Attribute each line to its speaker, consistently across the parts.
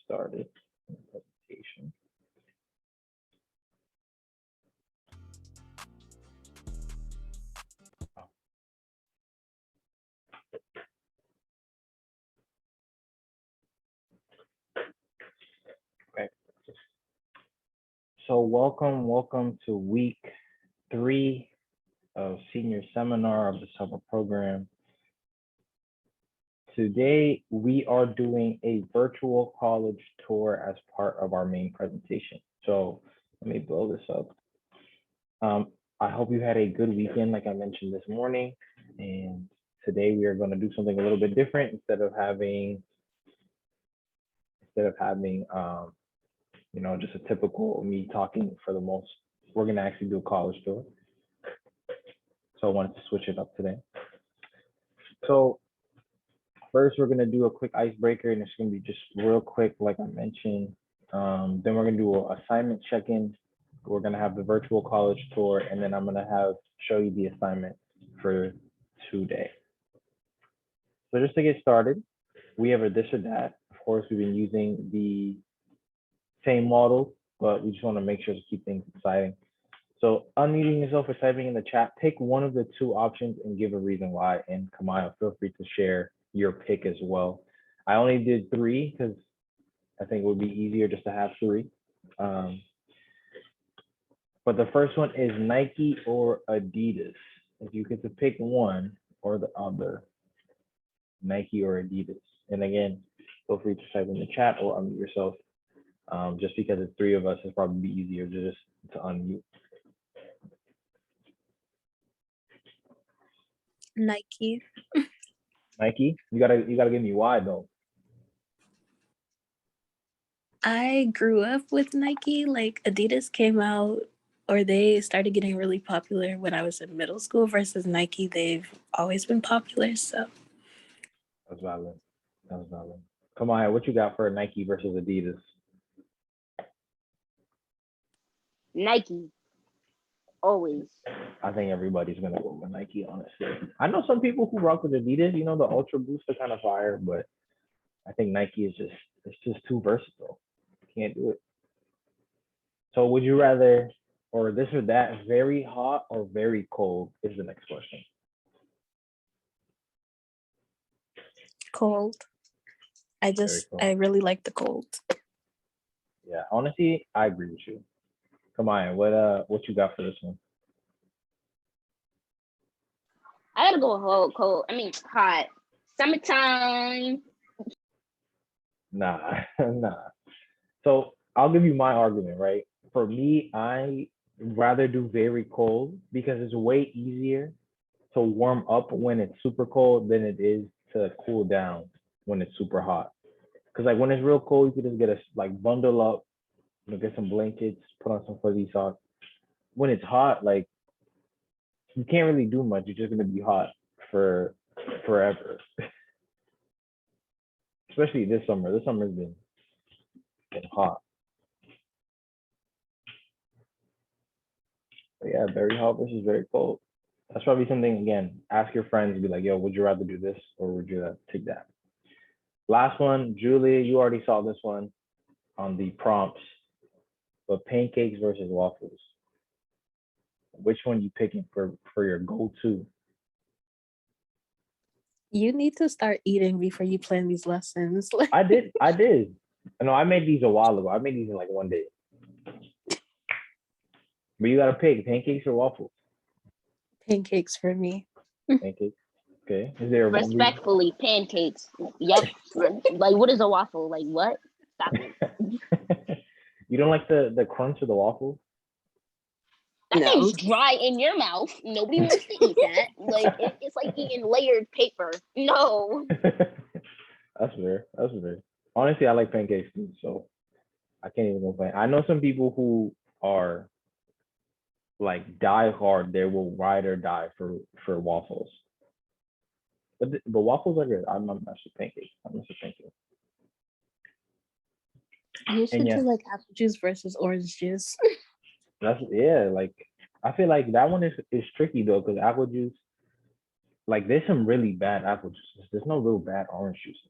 Speaker 1: started. Presentation. Okay. So welcome to week 3 of senior seminar of the summer program. Today, we are doing a virtual college tour as part of our main presentation. So let me blow this up. I hope you had a good weekend, like I mentioned this morning. And today we are going to do something a little bit different. Instead of having, just a typical me talking for the most, we're going to actually do a college tour. So I wanted to switch it up today. So first, we're going to do a quick icebreaker, and it's going to be just real quick, like I mentioned. Then we're going to do an assignment check-in. We're going to have the virtual college tour, and then I'm going to show you the assignment for today. So just to get started, we have a this or that. Of course, we've been using the same model, but we just want to make sure to keep things exciting. So unmuting yourself or typing in the chat, pick one of the 2 options and give a reason why. And Kamaya, feel free to share your pick as well. I only did 3 because I think it would be easier just to have 3. But the first one is Nike or Adidas. If you get to pick one or the other, Nike or Adidas. And again, feel free to type in the chat or unmute yourself. Just because it's 3 of us, it's probably easier to unmute.
Speaker 2: Nike.
Speaker 1: Nike? You gotta give me why though.
Speaker 2: I grew up with Nike. Like Adidas came out, or they started getting really popular when I was in middle school, versus Nike, they've always been popular. So
Speaker 1: That's valid. Come on, what you got for Nike versus Adidas?
Speaker 3: Nike. Always.
Speaker 1: I think everybody's gonna go with Nike, honestly. I know some people who rock with Adidas, the Ultra Boost are kind of fire, but I think Nike is just too versatile. Can't do it. So would you rather, or this or that, very hot or very cold is the next question.
Speaker 2: cold. I really like the cold.
Speaker 1: Yeah, honestly, I agree with you. Come on, what you got for this one?
Speaker 3: I gotta go hot. Summertime.
Speaker 1: Nah. So I'll give you my argument, right? For me, I rather do very cold because it's way easier to warm up when it's super cold than it is to cool down when it's super hot. Because like when it's real cold, you can just get bundle up, get some blankets, put on some fuzzy socks. When it's hot, like you can't really do much. You're just gonna be hot for forever. Especially this summer. This summer's been hot. But yeah, very hot versus very cold. That's probably something, again, ask your friends, be like, yo, would you rather do this or would you rather take that? Last one, Julia, you already saw this one on the prompts, but pancakes versus waffles. Which one you picking for your go-to?
Speaker 2: You need to start eating before you plan these lessons.
Speaker 1: I did. No, I made these a while ago. I made these in like one day. But you gotta pick pancakes or waffles.
Speaker 2: Pancakes for me.
Speaker 1: Pancakes. Okay. Is there
Speaker 3: respectfully pancakes? Yep. Like, what is a waffle? Like, what? Stop it.
Speaker 1: You don't like the crunch of the waffle?
Speaker 3: That thing's dry in your mouth. Nobody wants to eat that. Like, it's like eating layered paper. No.
Speaker 1: That's fair. Honestly, I like pancakes too, so I can't even complain. I know some people who are like die hard. They will ride or die for waffles. But waffles are good. I'm not sure pancakes.
Speaker 2: You should do like apple juice versus orange juice.
Speaker 1: Like I feel like that one is tricky though, because apple juice, like there's some really bad apple juices. There's no real bad orange juices.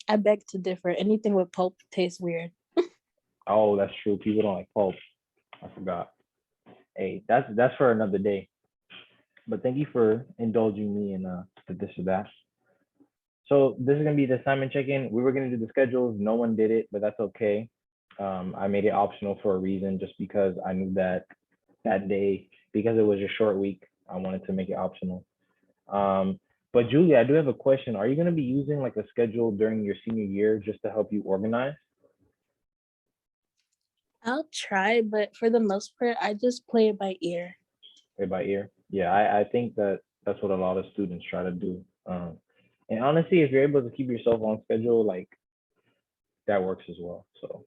Speaker 2: I beg to differ. Anything with pulp tastes weird.
Speaker 1: Oh, that's true. People don't like pulp. I forgot. Hey, that's for another day. But thank you for indulging me in this or that. So this is gonna be the assignment check-in. We were gonna do the schedules. No one did it, but that's okay. I made it optional for a reason, just because I knew that that day, because it was a short week, I wanted to make it optional. But Julia, I do have a question. Are you gonna be using like a schedule during your senior year just to help you organize?
Speaker 2: I'll try, but for the most part, I just play it by ear.
Speaker 1: Play by ear? Yeah, I think that that's what a lot of students try to do. And honestly, if you're able to keep yourself on schedule, like that works as well. So,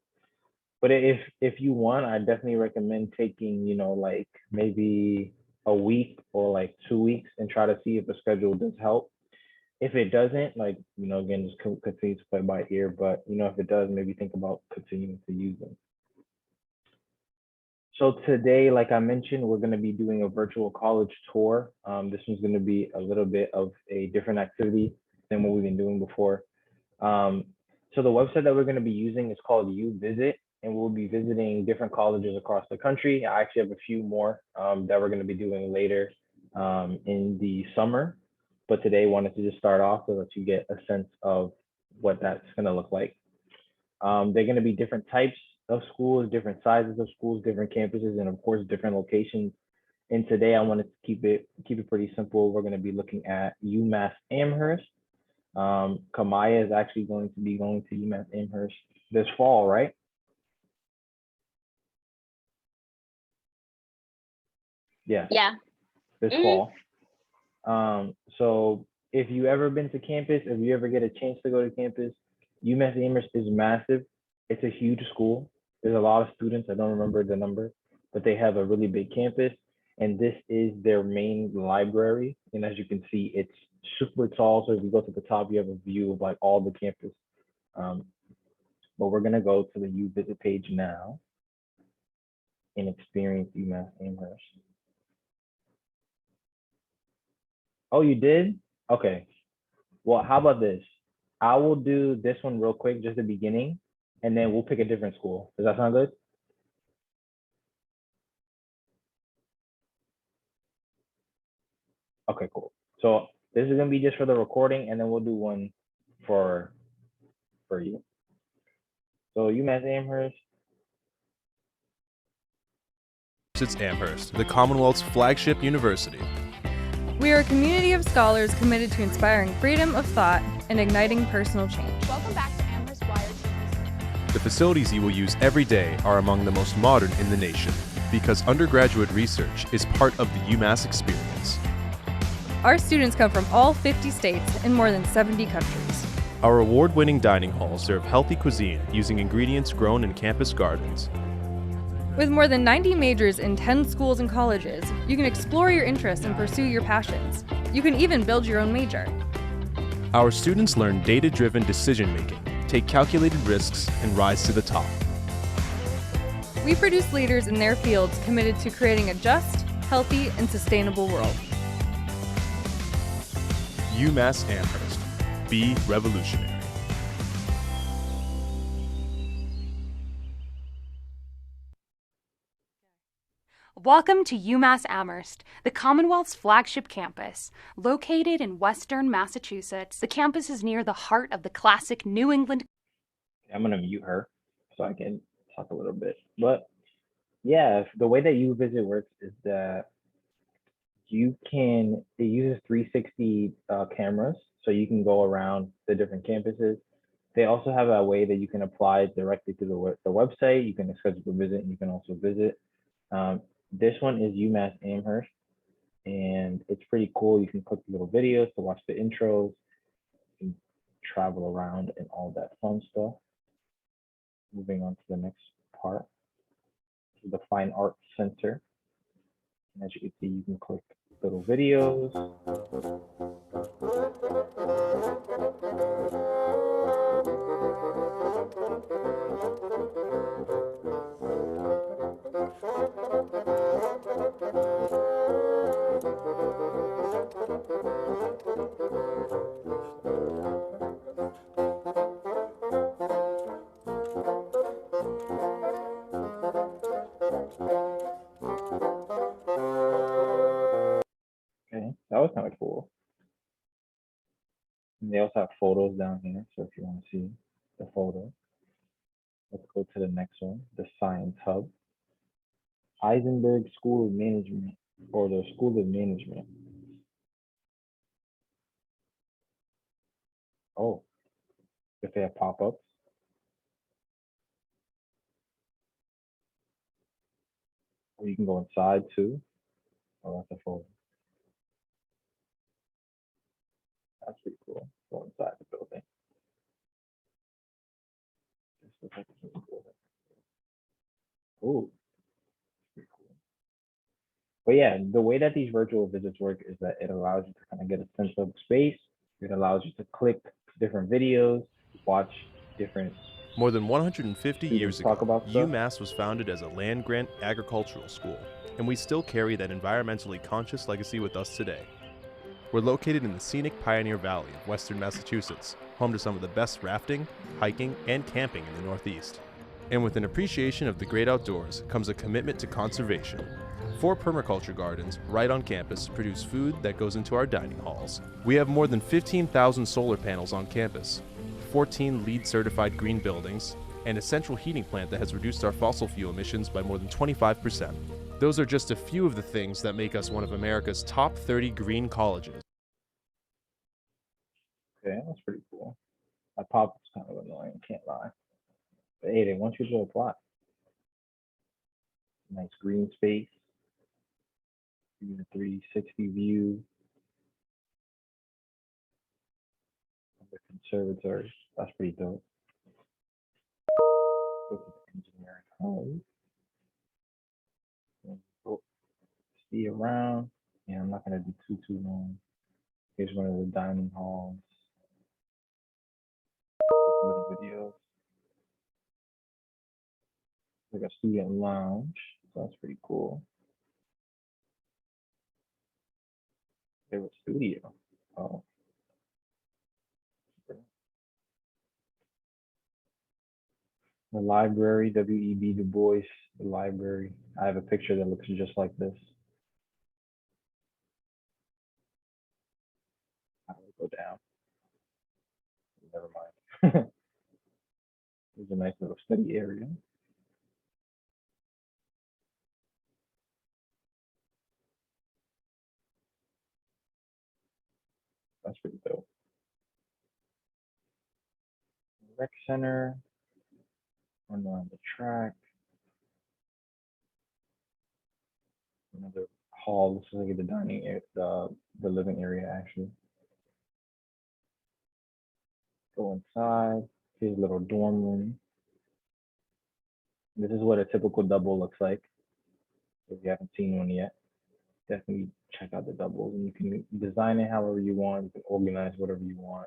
Speaker 1: but if you want, I definitely recommend taking, like maybe a week or like 2 weeks and try to see if the schedule does help. If it doesn't, like, again, just continue to play by ear. But if it does, maybe think about continuing to use them. So today, like I mentioned, we're going to be doing a virtual college tour. This one's going to be a little bit of a different activity than what we've been doing before. So the website that we're going to be using is called UVisit, and we'll be visiting different colleges across the country. I actually have a few more that we're going to be doing later in the summer. But today, I wanted to just start off so that you get a sense of what that's going to look like. They're going to be different types of schools, different sizes of schools, different campuses, and of course, different locations. And today, I wanted to keep it pretty simple. We're going to be looking at UMass Amherst. Kamaya is actually going to be going to UMass Amherst this fall, right? Yeah.
Speaker 3: Yeah.
Speaker 1: This fall. So if you ever been to campus, if you ever get a chance to go to campus, UMass Amherst is massive. It's a huge school. There's a lot of students. I don't remember the number, but they have a really big campus. And this is their main library. And as you can see, it's super tall. So if you go to the top, you have a view of like all the campus. But we're gonna go to the UVisit page now and experience UMass Amherst. Oh, you did? Okay. Well, how about this? I will do this one real quick, just the beginning, and then we'll pick a different school. Does that sound good? Okay, cool. So this is gonna be just for the recording, and then we'll do one for you. So UMass Amherst.
Speaker 4: It's Amherst, the Commonwealth's flagship university.
Speaker 5: We are a community of scholars committed to inspiring freedom of thought and igniting personal change.
Speaker 6: Welcome back to Amherst Wire TV.
Speaker 4: The facilities you will use every day are among the most modern in the nation because undergraduate research is part of the UMass experience.
Speaker 5: Our students come from all 50 states and more than 70 countries.
Speaker 4: Our award-winning dining halls serve healthy cuisine using ingredients grown in campus gardens.
Speaker 5: With more than 90 majors in 10 schools and colleges, you can explore your interests and pursue your passions. You can even build your own major.
Speaker 4: Our students learn data-driven decision-making, take calculated risks, and rise to the top.
Speaker 5: We produce leaders in their fields committed to creating a just, healthy, and sustainable world.
Speaker 4: UMass Amherst. Be revolutionary.
Speaker 6: Welcome to UMass Amherst, the Commonwealth's flagship campus. Located in Western Massachusetts, the campus is near the heart of the classic New England.
Speaker 1: I'm gonna mute her so I can talk a little bit. But yeah, the way that UVisit works is that it uses 360 cameras, so you can go around the different campuses. They also have a way that you can apply directly to the website. You can schedule a visit, and you can also visit. This one is UMass Amherst, and it's pretty cool. You can click little videos to watch the intros, you can travel around and all that fun stuff. Moving on to the next part, the Fine Arts Center. And as you can see, you can click little videos. And they also have photos down here. So if you want to see the photo, let's go to the next one, the Science Hub. Eisenberg School of Management, or the School of Management. Oh, if they have pop-ups. Or you can go inside too. Oh, that's a photo. That's pretty cool. Go inside the building. This looks like it's really cool. Ooh, pretty cool. But yeah, the way that these virtual visits work is that it allows you to kind of get a sense of space. It allows you to click different videos, watch different.
Speaker 4: More than 150
Speaker 1: Students
Speaker 4: years
Speaker 1: talk
Speaker 4: ago,
Speaker 1: about stuff.
Speaker 4: UMass was founded as a land-grant agricultural school, and we still carry that environmentally conscious legacy with us today. We're located in the scenic Pioneer Valley of western Massachusetts, home to some of the best rafting, hiking, and camping in the Northeast. And with an appreciation of the great outdoors comes a commitment to conservation. 4 permaculture gardens right on campus produce food that goes into our dining halls. We have more than 15,000 solar panels on campus, 14 LEED certified green buildings, and a central heating plant that has reduced our fossil fuel emissions by more than 25%. Those are just a few of the things that make us one of America's top 30 green colleges.
Speaker 1: Okay, that's pretty cool. That pop-up's kind of annoying, can't lie. But hey, they want you to apply. Nice green space. Give you a 360 view of the conservatory. That's pretty dope. Go to the engineering home. And go see around. Yeah, I'm not gonna do too long. Here's one of the dining halls. Little videos. Like a student lounge. So that's pretty cool. They have a studio. Oh. The library, W.E.B. Du Bois, the library. I have a picture that looks just like this. I will go down. Never mind. There's a nice little study area. That's pretty dope. Rec center. On the track. Another hall. This is like the dining area, the living area actually. Go inside. Here's a little dorm room. This is what a typical double looks like. If you haven't seen one yet, definitely check out the doubles, and you can design it however you want. You can organize whatever you want.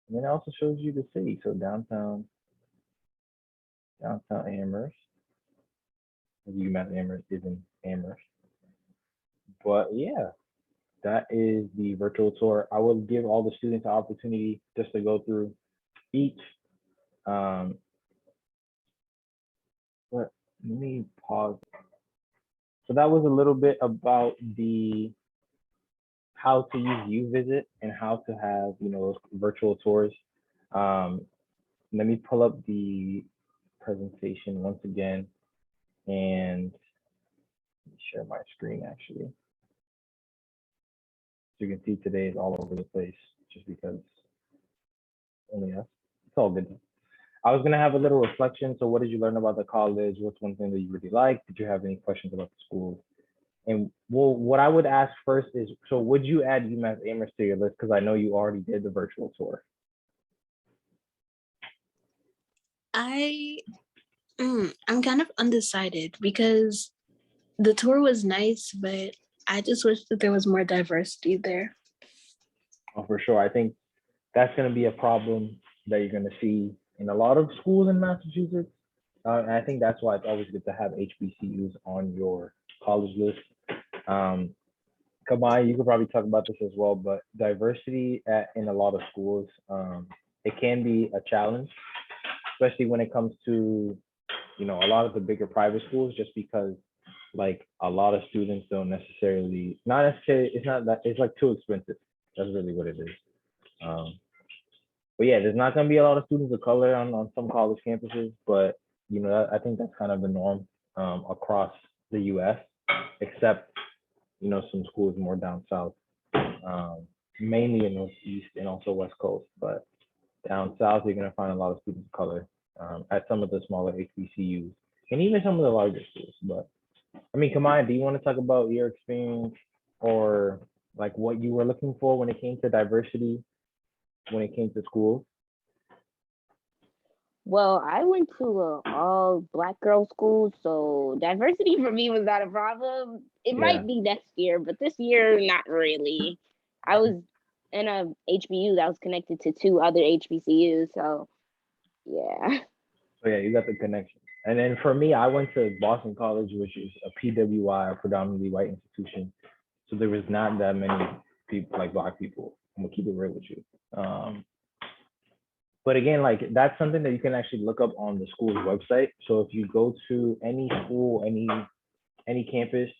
Speaker 1: And then it also shows you the city. So downtown Amherst. UMass Amherst is in Amherst. But yeah, that is the virtual tour. I will give all the students an opportunity just to go through each. But let me pause. So that was a little bit about the how to use UVisit and how to have, you know, those virtual tours. Let me pull up the presentation once again and share my screen actually. So you can see today is all over the place just because only us. It's all good. I was gonna have a little reflection. So what did you learn about the college? What's one thing that you really liked? Did you have any questions about the school? And well, what I would ask first is, so would you add UMass Amherst to your list? Because I know you already did the virtual tour.
Speaker 2: I'm kind of undecided because the tour was nice, but I just wish that there was more diversity there.
Speaker 1: Oh, for sure. I think that's going to be a problem that you're going to see in a lot of schools in Massachusetts. And I think that's why it's always good to have HBCUs on your college list. Kamai, you could probably talk about this as well, but diversity in a lot of schools, it can be a challenge, especially when it comes to, you know, a lot of the bigger private schools, just because like a lot of students don't necessarily, not necessarily, it's not that, it's like too expensive. That's really what it is. But yeah, there's not gonna be a lot of students of color on some college campuses, but you know, I think that's kind of the norm across the U.S. except you know some schools more down south, mainly in Northeast and also West Coast. But down south, you're gonna find a lot of students of color at some of the smaller HBCUs and even some of the larger schools. But I mean, Kamaya, do you want to talk about your experience or like what you were looking for when it came to diversity, when it came to schools?
Speaker 3: Well, I went to a all black girl school, so diversity for me was not a problem. It
Speaker 1: Yeah.
Speaker 3: might be next year, but this year, not really. I was in a HBU that was connected to 2 other HBCUs, so yeah.
Speaker 1: So yeah, you got the connection. And then for me, I went to Boston College, which is a PWI, a predominantly white institution. So there was not that many people like black people. I'm gonna keep it real with you. But again, like that's something that you can actually look up on the school's website. So if you go to any school, any campus,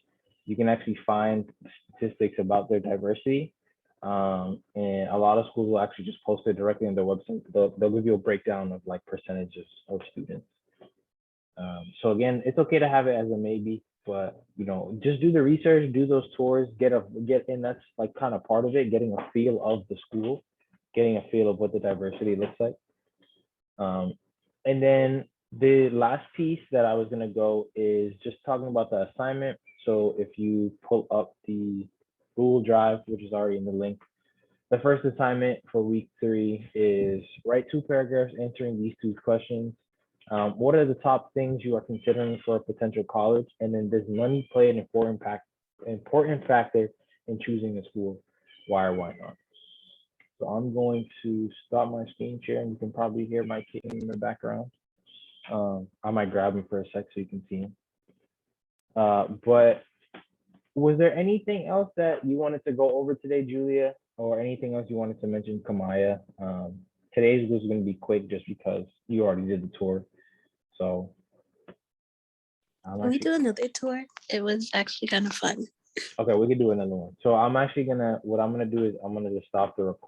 Speaker 1: you can actually find statistics about their diversity. And a lot of schools will actually just post it directly on their website. They'll give you a breakdown of like percentages of students. So again, it's okay to have it as a maybe, but you know, just do the research, do those tours, get in. That's like kind of part of it, getting a feel of the school, getting a feel of what the diversity looks like. And then the last piece that I was gonna go is just talking about the assignment. So if you pull up the Google Drive, which is already in the link, the first assignment for week 3 is write 2 paragraphs answering these 2 questions. What are the top things you are considering for a potential college? And then does money play an important factor in choosing a school? Why or why not? So I'm going to stop my screen share and you can probably hear my kid in the background. I might grab him for a sec so you can see him. But was there anything else that you wanted to go over today, Julia? Or anything else you wanted to mention, Kamaya? Today's was going to be quick just because you already did the tour. So
Speaker 2: Can we do another tour? It was actually kind of fun.
Speaker 1: okay, we could do another one. So I'm actually what I'm gonna do is I'm gonna just stop the recording.